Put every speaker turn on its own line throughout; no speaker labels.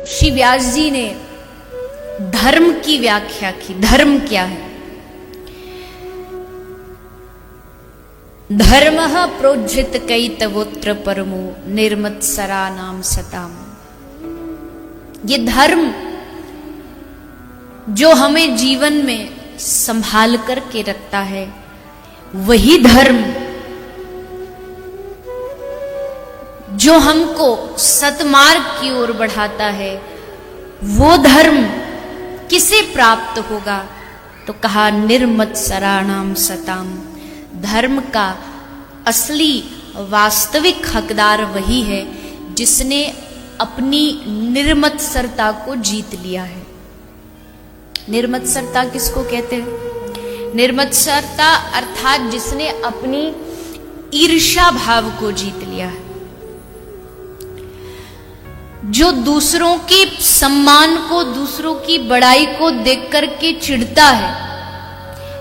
श्री व्यास जी ने धर्म की व्याख्या की। धर्म क्या है? धर्मः प्रोज्झित कैतवोत्र परमो निर्मत्सरा नाम सताम। ये धर्म जो हमें जीवन में संभाल करके रखता है, वही धर्म जो हमको सतमार्ग की ओर बढ़ाता है, वो धर्म किसे प्राप्त होगा? तो कहा निर्मत्सराणाम सताम। धर्म का असली वास्तविक हकदार वही है जिसने अपनी निर्मत्सरता को जीत लिया है। निर्मत्सरता किसको कहते हैं? निर्मत्सरता अर्थात जिसने अपनी ईर्ष्या भाव को जीत लिया है, जो दूसरों के सम्मान को, दूसरों की बड़ाई को देख करके चिढ़ता है,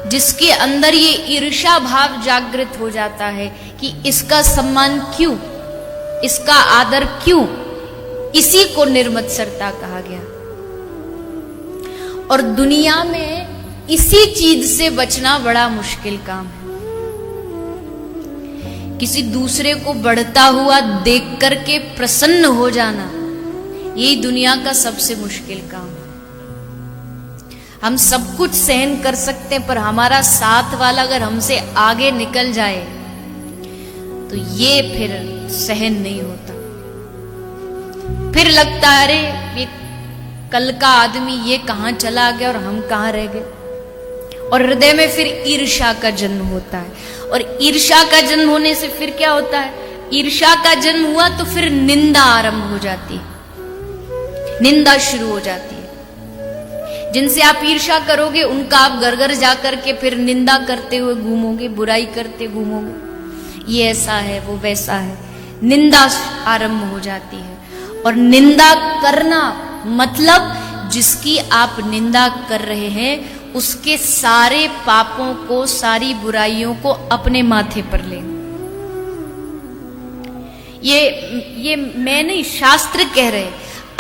जिसके अंदर ये ईर्ष्या भाव जागृत हो जाता है कि इसका सम्मान क्यों, इसका आदर क्यों, इसी को निर्मत्सरता कहा गया। और दुनिया में इसी चीज से बचना बड़ा मुश्किल काम है। किसी दूसरे को बढ़ता हुआ देख करके प्रसन्न हो जाना, यही दुनिया का सबसे मुश्किल काम है। हम सब कुछ सहन कर सकते हैं, पर हमारा साथ वाला अगर हमसे आगे निकल जाए तो ये फिर सहन नहीं होता। फिर लगता है अरे ये कल का आदमी ये कहां चला गया और हम कहां रह गए। और हृदय में फिर ईर्ष्या का जन्म होता है। और ईर्ष्या का जन्म होने से फिर क्या होता है? ईर्ष्या का जन्म हुआ तो फिर निंदा आरंभ हो जाती है, निंदा शुरू हो जाती है। जिनसे आप ईर्ष्या करोगे उनका आप घर घर जाकर के फिर निंदा करते हुए घूमोगे, बुराई करते घूमोगे, ये ऐसा है, वो वैसा है। निंदा आरंभ हो जाती है। और निंदा करना मतलब जिसकी आप निंदा कर रहे हैं उसके सारे पापों को, सारी बुराइयों को अपने माथे पर ले। ये मैं नहीं, शास्त्र कह रहे।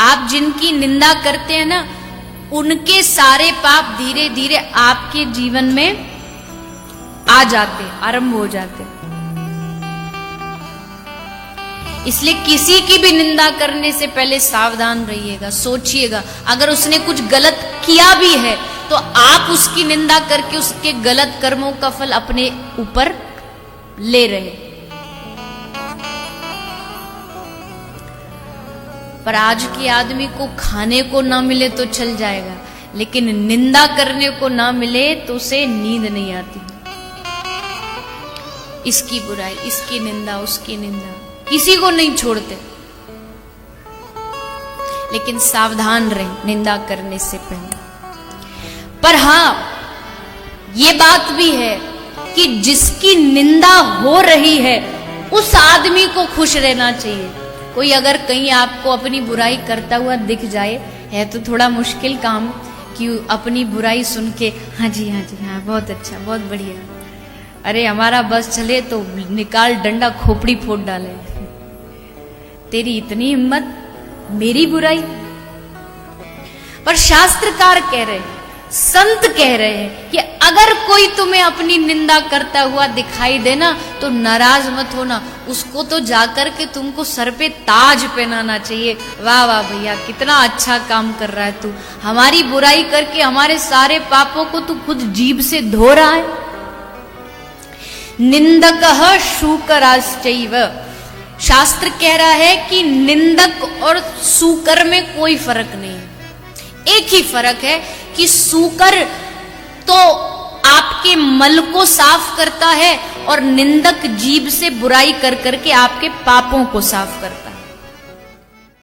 आप जिनकी निंदा करते हैं ना, उनके सारे पाप धीरे धीरे आपके जीवन में आ जाते, आरंभ हो जाते। इसलिए किसी की भी निंदा करने से पहले सावधान रहिएगा, सोचिएगा। अगर उसने कुछ गलत किया भी है तो आप उसकी निंदा करके उसके गलत कर्मों का फल अपने ऊपर ले रहे। पर आज के आदमी को खाने को ना मिले तो चल जाएगा, लेकिन निंदा करने को ना मिले तो उसे नींद नहीं आती। इसकी बुराई, इसकी निंदा, उसकी निंदा, किसी को नहीं छोड़ते। लेकिन सावधान रहें निंदा करने से पहले। पर हां, ये बात भी है कि जिसकी निंदा हो रही है उस आदमी को खुश रहना चाहिए। कोई अगर कहीं आपको अपनी बुराई करता हुआ दिख जाए, है तो थोड़ा मुश्किल काम कि अपनी बुराई सुन के हाँ जी हाँ जी हाँ बहुत अच्छा, बहुत बढ़िया, अरे हमारा बस चले तो निकाल डंडा खोपड़ी फोड़ डाले, तेरी इतनी हिम्मत, मेरी बुराई। पर शास्त्रकार कह रहे हैं, संत कह रहे हैं कि अगर कोई तुम्हें अपनी निंदा करता हुआ दिखाई देना तो नाराज मत होना, उसको तो जाकर के तुमको सर पे ताज पहनाना चाहिए। वाह वाह भैया, कितना अच्छा काम कर रहा है तू, हमारी बुराई करके हमारे सारे पापों को तू खुद जीभ से धो रहा है। निंदकः शूकराश्चैव। शास्त्र कह रहा है कि निंदक और सूकर में कोई फर्क नहीं है। एक ही फर्क है कि सूकर तो आपके मल को साफ करता है और निंदक जीभ से बुराई कर करके आपके पापों को साफ करता है।